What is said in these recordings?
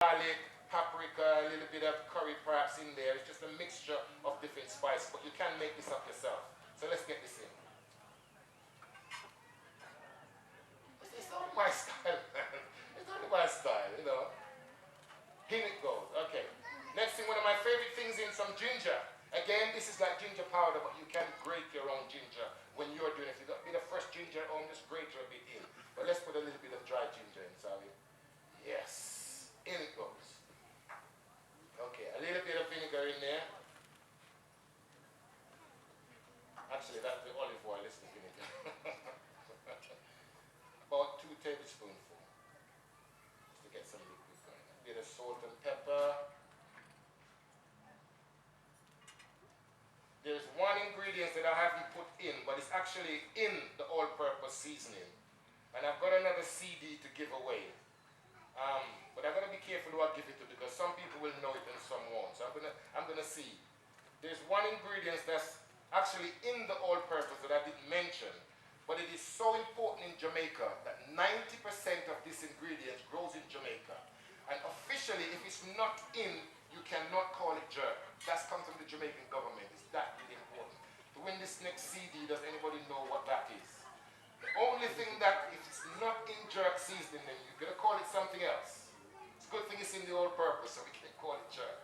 garlic, paprika, a little bit of curry perhaps in there. It's just a mixture of different spices, but you can make this up yourself. So let's get this in. It's not my style, man. It's not my style, you know. In it goes. Okay. Next thing, one of my favorite things in some ginger. Again, this is like ginger powder, but you can grate your own ginger when you're doing it. If you've got a bit of fresh ginger at home, just grate your bit in. But let's put a little bit of dry ginger in, Sally. Yes. In it goes. Okay, a little bit of vinegar in there. Actually, that's the olive oil, it's the vinegar. About 2 tablespoonfuls to get some liquid going. A bit of salt and pepper. There's one ingredient that I haven't put in, but it's actually in the all-purpose seasoning. And I've got another CD to give away. But I've got to be careful who I give it to because some people will know it and some won't. So I'm gonna see. There's one ingredient that's actually in the all-purpose that I didn't mention, but it is so important in Jamaica that 90% of this ingredient grows in Jamaica. And officially, if it's not in, you cannot call it jerk. That's come from the Jamaican government. It's that really important. To win this next CD, does anybody know what that is? The only thing that if it's not in jerk seasoning, then you're going to call it something else. It's a good thing it's in the all-purpose, so we can call it jerk.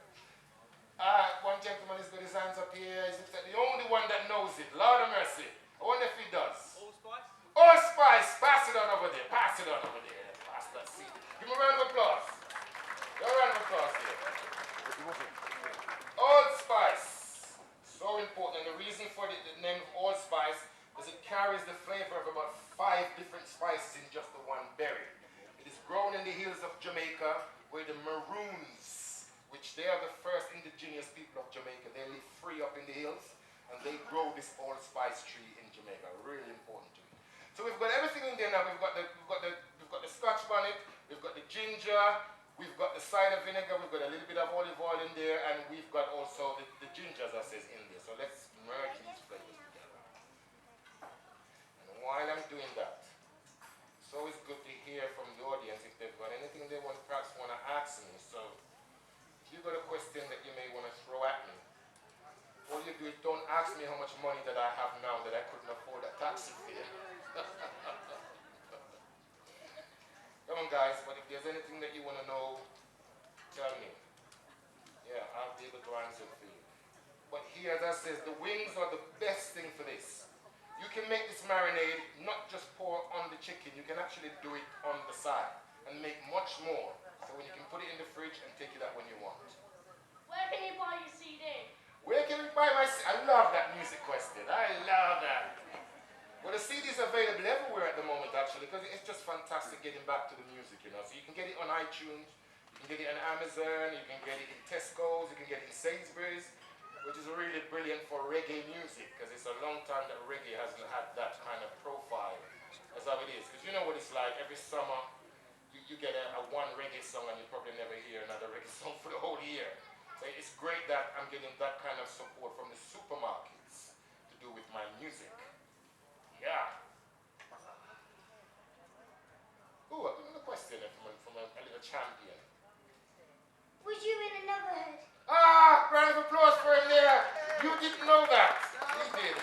One gentleman has got his hands up here. He's the only one that knows it. Lord of mercy. I wonder if he does. Allspice? Allspice! Pass it on over there. Pass it on over there. Pass that seed. Give him a round of applause. Give a round of applause here. Allspice. So important. And the reason for the name of allspice is it carries the flavor of about 5 different spices in just the one berry. It is grown in the hills of Jamaica where the Maroons, which they are the first indigenous people of Jamaica, they live free up in the hills and they grow this allspice tree in Jamaica. Really important to me. So we've got everything in there now. We've got the Scotch bonnet, we've got the ginger, we've got the cider vinegar, we've got a little bit of olive oil in there, and we've got also the ginger, as I says, in there. So let's merge these flavors together. And while I'm doing that, it's always good to hear from the audience if they've got anything they perhaps want to ask me. So if you've got a question that you may want to throw at me, all you do is don't ask me how much money that I have now that I couldn't afford a taxi fare. Come on guys, but if there's anything that you want to know, tell me. Yeah, I'll be able to answer it for you. But here, as I says, the wings are the best thing for this. You can make this marinade, not just pour on the chicken, you can actually do it on the side and make much more. So when you can put it in the fridge and take it out when you want. Where can you buy your CD? Where can we buy my CD? I love that music question. I love that. Well, the CD is available everywhere at the moment, actually, because it's just fantastic getting back to the music, you know. So you can get it on iTunes, you can get it on Amazon, you can get it in Tesco's, you can get it in Sainsbury's, which is really brilliant for reggae music, because it's a long time that reggae hasn't had that kind of profile as how it is. Because you know what it's like, every summer you get a one reggae song and you probably never hear another reggae song for the whole year. So it's great that I'm getting that kind of support from the supermarkets to do with my music. Yeah. Ooh, another question from a little champion. Was you in another hood? Ah, round of applause for him there. You didn't know that. He did.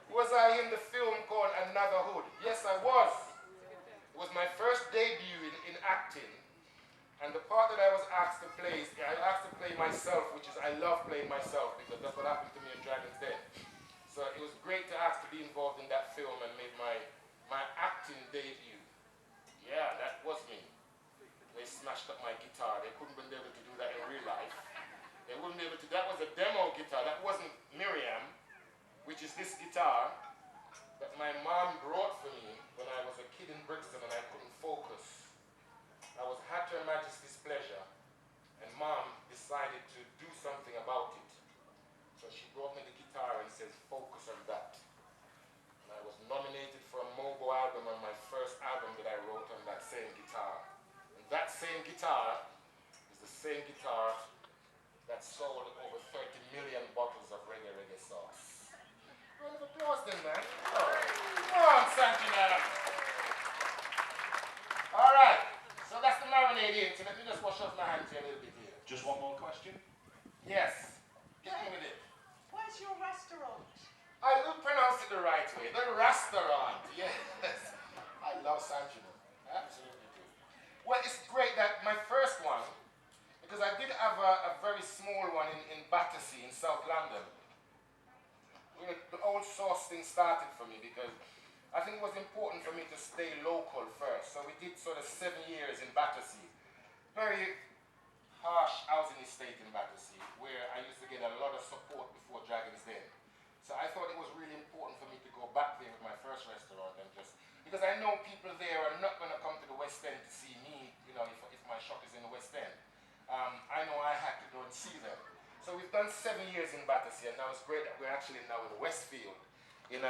Was I in the film called Another Hood? Yes, I was. It was my first debut in acting. And the part that I was asked to play, I asked to play myself, which is, I love playing myself because that's what happened to me in Dragon's Den. So it was great to ask to be involved in that film and make my acting debut. Yeah, that was me. They smashed up my guitar. They couldn't be able to do that in real life. They wouldn't be able to, that was a demo guitar. That wasn't Miriam, which is this guitar that my mom brought for me when I was a kid in Brixton and I couldn't focus. I was at Her Majesty's pleasure, and Mom decided to do something about it. So she brought me the guitar and says, focus on that. And I was nominated for a Mobo album on my first album that I wrote on that same guitar. And that same guitar is the same guitar that sold over 30 million bottles of reggae sauce. Round of applause then, man. Oh. Come on, Sandringham. All right. So that's the marinade. let me just wash off my hands here a little bit here. Just one more question. Yes. Get me with it. Where's your restaurant? I will pronounce it the right way. The restaurant. Yes. I love Sandringham. Absolutely do. Well, it's great that my first one, because I did have a very small one in Battersea in South London. The old sauce thing started for me because I think it was important for me to stay local first. So we did sort of 7 years in Battersea. Very harsh housing estate in Battersea, where I used to get a lot of support before Dragon's Den. So I thought it was really important for me to go back there with my first restaurant and just, because I know people there are not going to come to the West End to see me, you know, if my shop is in the West End. I know I had to go and see them. So we've done 7 years in Battersea, and now it's great that we're actually now in Westfield, in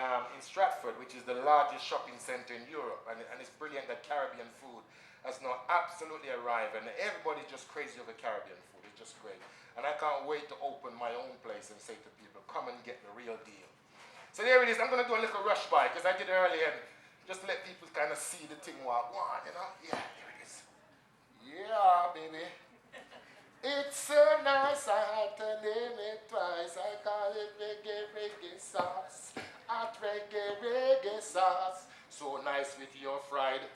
Stratford, which is the largest shopping centre in Europe, and it's brilliant that Caribbean food has now absolutely arrived, and everybody's just crazy over Caribbean food. It's just great. And I can't wait to open my own place and say to people, come and get the real deal. So there it is. I'm going to do a little rush by, because I did earlier, just to let people kind of see the thing while one, you know? Yeah, there it is. Yeah, baby. It's so nice, I had to name it twice. I call it reggae, reggae sauce. Hot reggae, reggae sauce. So nice with your fried.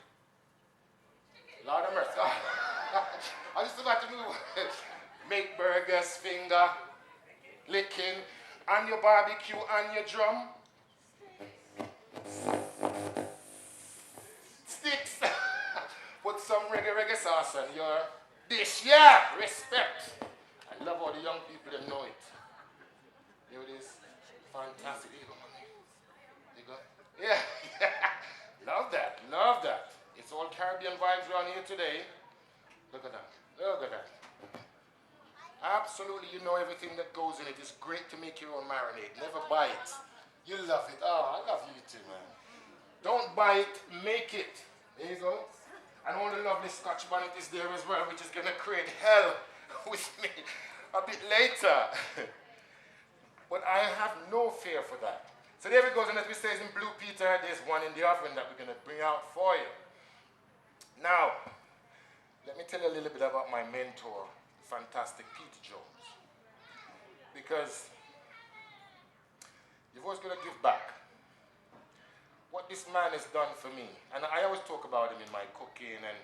Lord of mercy. I just about to move. Make burgers, finger, licking, and your barbecue and your drum. Sticks. Put some reggae sauce on your dish. Yeah, respect. I love how the young people them know it. Here it is. Fantastic. Here you go, mommy. There you go. Yeah. Love that. Love that. It's all Caribbean vibes around here today. Look at that. Look at that. Absolutely, you know everything that goes in it. It's great to make your own marinade. Never buy it. You love it. Oh, I love you too, man. Don't buy it, make it. There you go. And all the lovely Scotch bonnet is there as well, which is going to create hell with me a bit later. But I have no fear for that. So there it goes, and as we say in Blue Peter, there's one in the oven that we're going to bring out for you. Now, let me tell you a little bit about my mentor, fantastic Peter Jones. Because you've always got to give back. What this man has done for me, and I always talk about him in my cooking and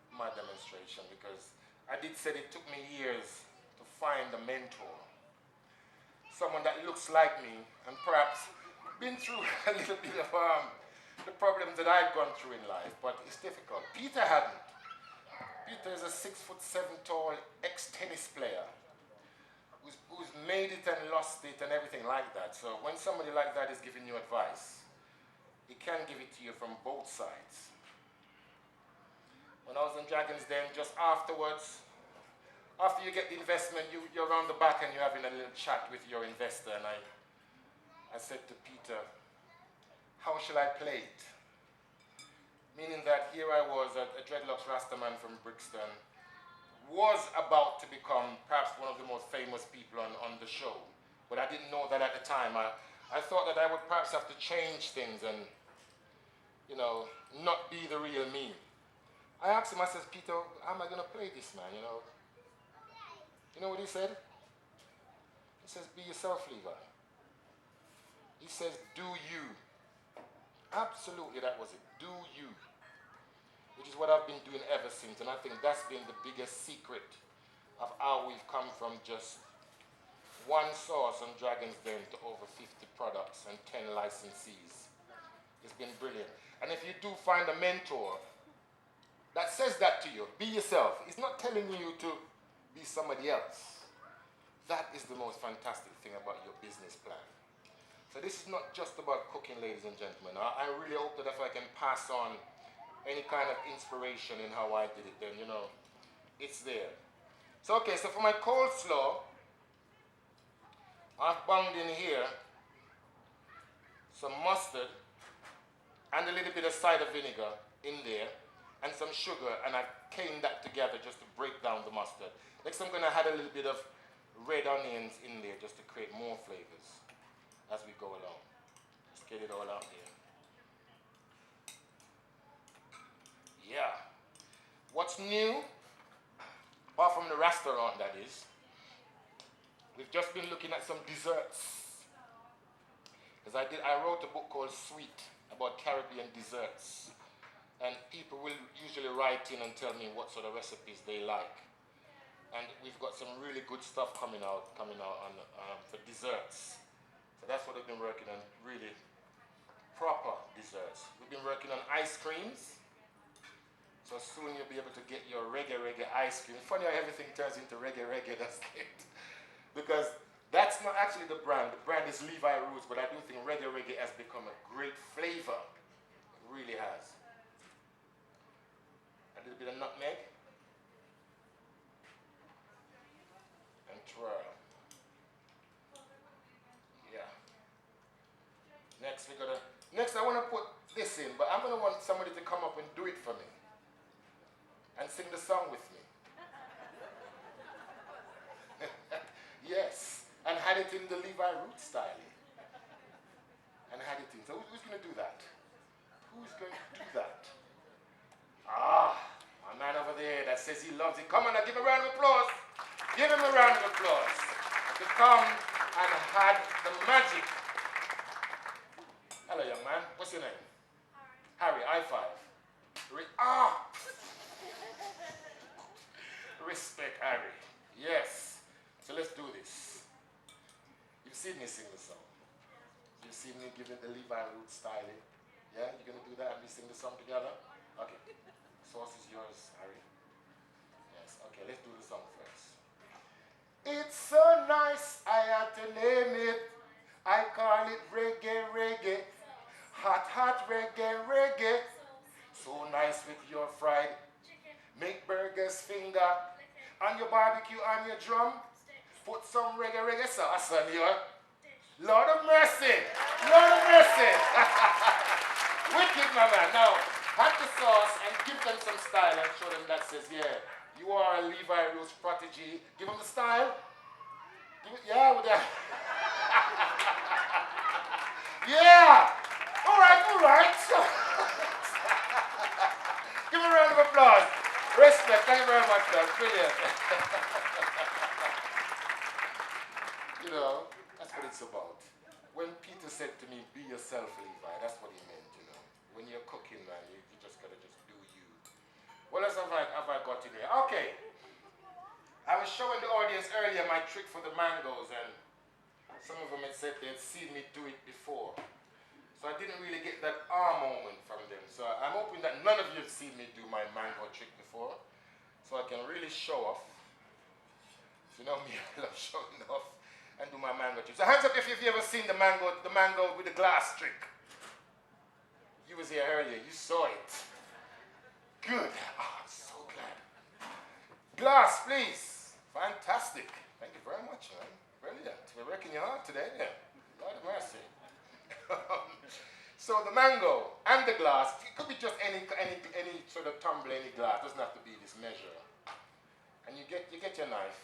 my demonstration, because I did say it took me years to find a mentor. Someone that looks like me and perhaps been through a little bit of the problems that I've gone through in life, but it's difficult. Peter hadn't. Peter is a 6'7" tall ex-tennis player who's made it and lost it and everything like that. So when somebody like that is giving you advice, he can give it to you from both sides. When I was in Dragon's Den, just afterwards, after you get the investment, you're around the back and you're having a little chat with your investor, and I said to Peter, how shall I play it? Meaning that here I was, a dreadlocks Rastaman from Brixton, was about to become perhaps one of the most famous people on the show. But I didn't know that at the time. I thought that I would perhaps have to change things and, you know, not be the real me. I asked him, I said, Peter, how am I going to play this, man, you know? You know what he said? He says, be yourself, Levi. He says, do you. Absolutely, that was it. Do you. Which is what I've been doing ever since, and I think that's been the biggest secret of how we've come from just one source on Dragon's Den to over 50 products and 10 licensees. It's been brilliant. And if you do find a mentor that says that to you, be yourself. He's not telling you to be somebody else. That is the most fantastic thing about your business plan. So this is not just about cooking, ladies and gentlemen. I really hope that if I can pass on any kind of inspiration in how I did it, then, you know, it's there. So, okay, so for my coleslaw, I've bunged in here some mustard and a little bit of cider vinegar in there and some sugar, and I've caned that together just to break down the mustard. Next I'm going to add a little bit of red onions in there just to create more flavors as we go along. Let's get it all out here. Yeah. What's new restaurant, that is. We've just been looking at some desserts. Because I wrote a book called Sweet about Caribbean desserts. And people will usually write in and tell me what sort of recipes they like. And we've got some really good stuff coming out on, for desserts. So that's what we've been working on, really proper desserts. We've been working on ice creams. So soon you'll be able to get your reggae ice cream. Funny how everything turns into reggae, that's it. Because that's not actually the brand. The brand is Levi Roots, but I do think reggae has become a great flavor. It really has. A little bit of nutmeg. And twirl. Yeah. Next I want to put this in, but I'm going to want somebody to come up and do it for me. And sing the song with me. Yes. And had it in the Levi Roots style. And had it in. So who's going to do that? Who's going to do that? Ah, a man over there that says he loves it. Come on, now give him a round of applause. Give him a round of applause. To come and had the magic. Hello, young man. What's your name? Harry. High five. Respect, Harry. Yes. So let's do this. You've seen me sing the song. You've seen me give it the Levi Roots style. Yeah? You're going to do that and we sing the song together? Okay. Sauce is yours, Harry. Yes. Okay, let's do the song first. It's so nice, I had to name it. I call it reggae. Hot reggae. So nice with your fried. Make burgers finger. On your barbecue, on your drum. Put some reggae sauce on your. Lord of mercy. Wicked, my man. Now, have the sauce and give them some style and show them that says, yeah, you are a Levi Roots prodigy. Give them the style. Yeah, with that. Yeah. All right. Give a round of applause. Respect. Thank you very much, man. Brilliant. You know, that's what it's about. When Peter said to me, be yourself, Levi, that's what he meant, you know. When you're cooking, man, you just gotta just do you. What else have I got in here? Okay. I was showing the audience earlier my trick for the mangoes, and some of them had said they'd seen me do it before. So I didn't really get that moment from them. So I'm hoping that none of you have seen me do my mango trick before. So I can really show off. You know me, I love showing off and do my mango trick. So hands up if you've ever seen the mango with the glass trick. You was here earlier, you saw it. Good. Oh, I'm so glad. Glass, please. Fantastic. Thank you very much, man. Brilliant. We're working you hard today, yeah. Lord of mercy. So the mango and the glass, it could be just any sort of tumbler, any glass. It doesn't have to be this measure. And you get your knife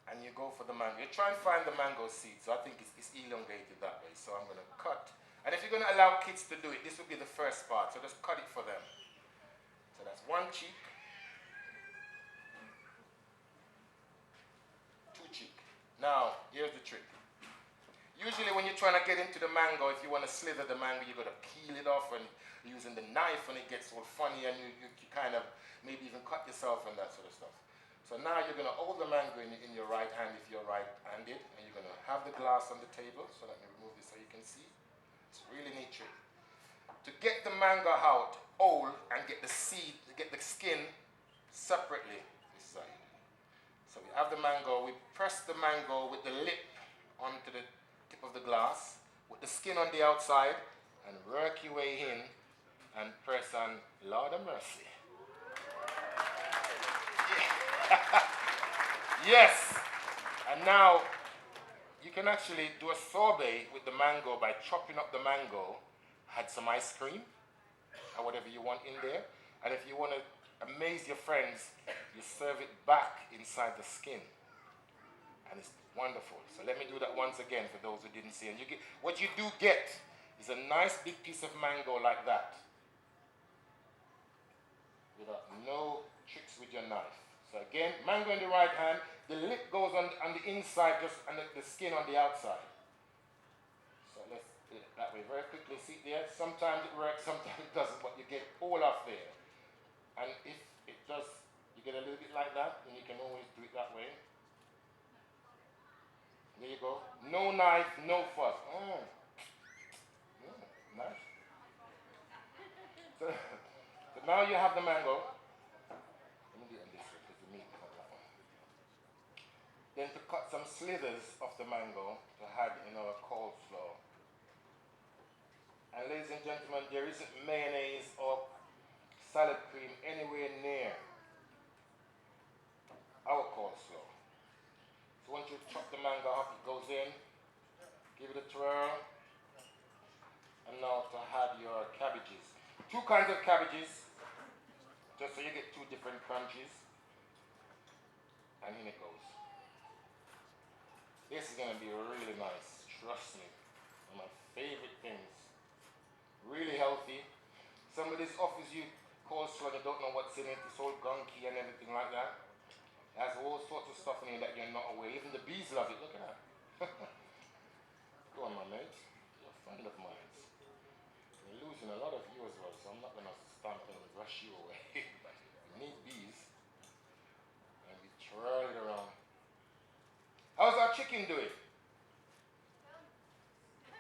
and you go for the mango. You try and find the mango seed. So I think it's elongated that way. So I'm going to cut. And if you're going to allow kids to do it, this will be the first part. So just cut it for them. So that's one cheek. Two cheek. Now, here's the trick. Usually when you're trying to get into the mango, if you want to slither the mango, you've got to peel it off and using the knife and it gets all funny and you kind of maybe even cut yourself and that sort of stuff. So now you're going to hold the mango in your right hand if you're right-handed, and you're going to have the glass on the table. So let me remove this so you can see. It's a really neat trick. To get the mango out whole and get the seed, get the skin separately this side. So we have the mango, we press the mango with the lip onto the tip of the glass, with the skin on the outside, and work your way in and press on. Lord of mercy. Yes. And now you can actually do a sorbet with the mango by chopping up the mango, add some ice cream or whatever you want in there, and if you want to amaze your friends, you serve it back inside the skin. And it's wonderful. So let me do that once again for those who didn't see. And you get, what you do get is a nice big piece of mango like that. Without no tricks with your knife. So again, mango in the right hand, the lip goes on the inside, just and the skin on the outside. So let's do it that way very quickly. See there? Sometimes it works, sometimes it doesn't, but you get all off there. And if it does, you get a little bit like that, then you can always do it that way. There you go. No knife, no fuss. Nice. So now you have the mango. Let me do it on this one because the meat is on that one. Then to cut some slithers of the mango to add in our coleslaw. And ladies and gentlemen, there isn't mayonnaise or salad cream anywhere near our coleslaw. So once you chop the mango up, it goes in, give it a twirl, and now to add your cabbages. 2 kinds of cabbages, just so you get 2 different crunches. And in it goes. This is going to be really nice, trust me. One of my favorite things. Really healthy. Somebody offers you coleslaw, you don't know what's in it, it's all gunky and everything like that. It has all sorts of stuff in it that you're not aware. Even the bees love it, look at that. Go on, my mate. You're a friend of mine. You're losing a lot of you as well, so I'm not going to stamp and rush you away. But you need bees. And we twirl it around. How's our chicken doing?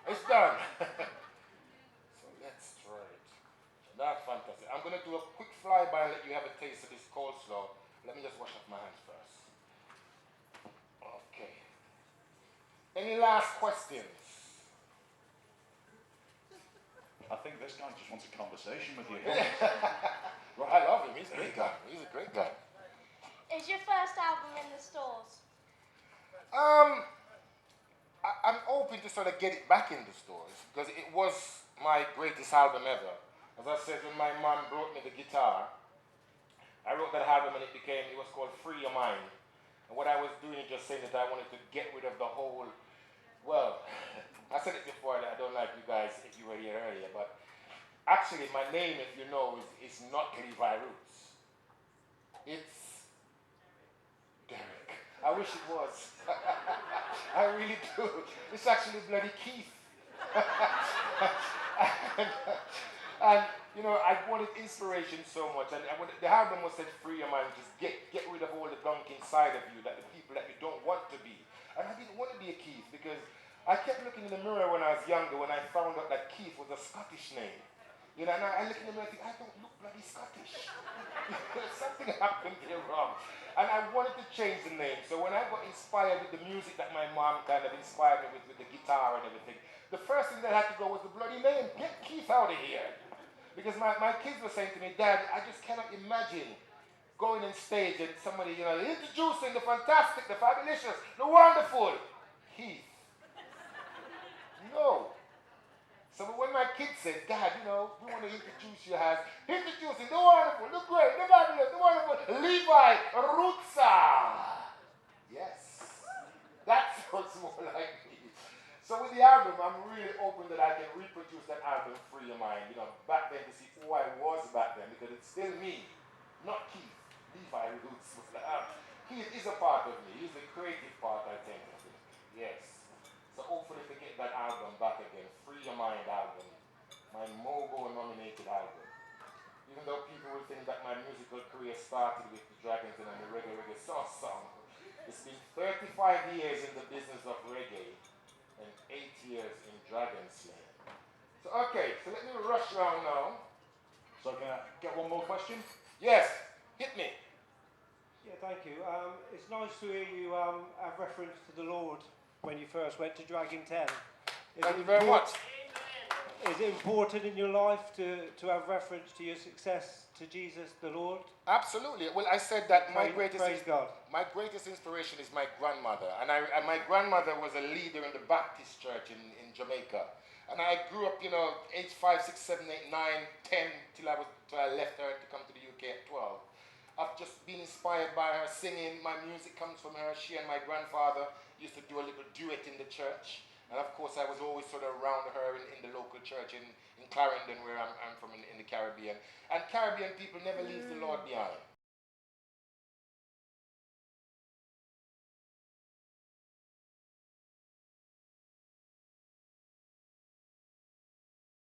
It's done. So let's try it. That's fantastic. I'm going to do a quick flyby and let you have a taste of this coleslaw. Let me just wash off my hands first. Okay. Any last questions? I think this guy just wants a conversation with you. Right. I love him. He's a great guy. He's a great guy. Is your first album in the stores? I'm hoping to sort of get it back in the stores because it was my greatest album ever. As I said, when my mom brought me the guitar, I wrote that album and it was called Free Your Mind. And what I was doing is just saying that I wanted to get rid of the whole, well, I said it before that I don't like you guys if you were here earlier, but actually my name, if you know, is not Levi Roots. It's Derek. I wish it was. I really do. It's actually bloody Keith. and you know, I wanted inspiration so much, and the album was said, free your mind, just get rid of all the gunk inside of you, that the people that you don't want to be. And I didn't want to be a Keith because I kept looking in the mirror when I was younger when I found out that Keith was a Scottish name. You know, and I look in the mirror and think, I don't look bloody Scottish. Something happened here wrong. And I wanted to change the name. So when I got inspired with the music that my mom kind of inspired me with the guitar and everything, the first thing that had to go was the bloody name. Get Keith out of here. Because my kids were saying to me, Dad, I just cannot imagine going on stage and somebody, you know, introducing the fantastic, the fabulous, the wonderful Keith. No. So when my kids said, Dad, you know, we want to introduce you as, introducing the wonderful, the great, the fabulous, the wonderful, Levi Rutsa. Yes. That sounds more like me. So with the album, I'm really hoping that I can reproduce that album, Free Your Mind, you know, back then to see who I was back then, because it's still me, not Keith. Levi Roots. Keith is a part of me. He's the creative part, I think. Yes. So hopefully to get that album back again, Free Your Mind album, my Mogo-nominated album. Even though people will think that my musical career started with the Dragons and the Reggae song, it's been 35 years in the business of reggae and 8 years in Dragon Slaying. So okay, so let me rush around now. So can I get one more question? Yes, hit me. Yeah, thank you. It's nice to hear you have reference to the Lord when you first went to Dragon 10. Thank you very much. Is it important in your life to have reference to your success to Jesus, the Lord? Absolutely. Well, I said that Praise God. My greatest inspiration is my grandmother. And my grandmother was a leader in the Baptist church in Jamaica. And I grew up, you know, age 5, 6, 7, 8, 9, 10, till I left her to come to the UK at 12. I've just been inspired by her singing. My music comes from her. She and my grandfather used to do a little duet in the church. And of course, I was always sort of around her in the local church in Clarendon, where I'm from in the Caribbean. And Caribbean people never leave the Lord behind.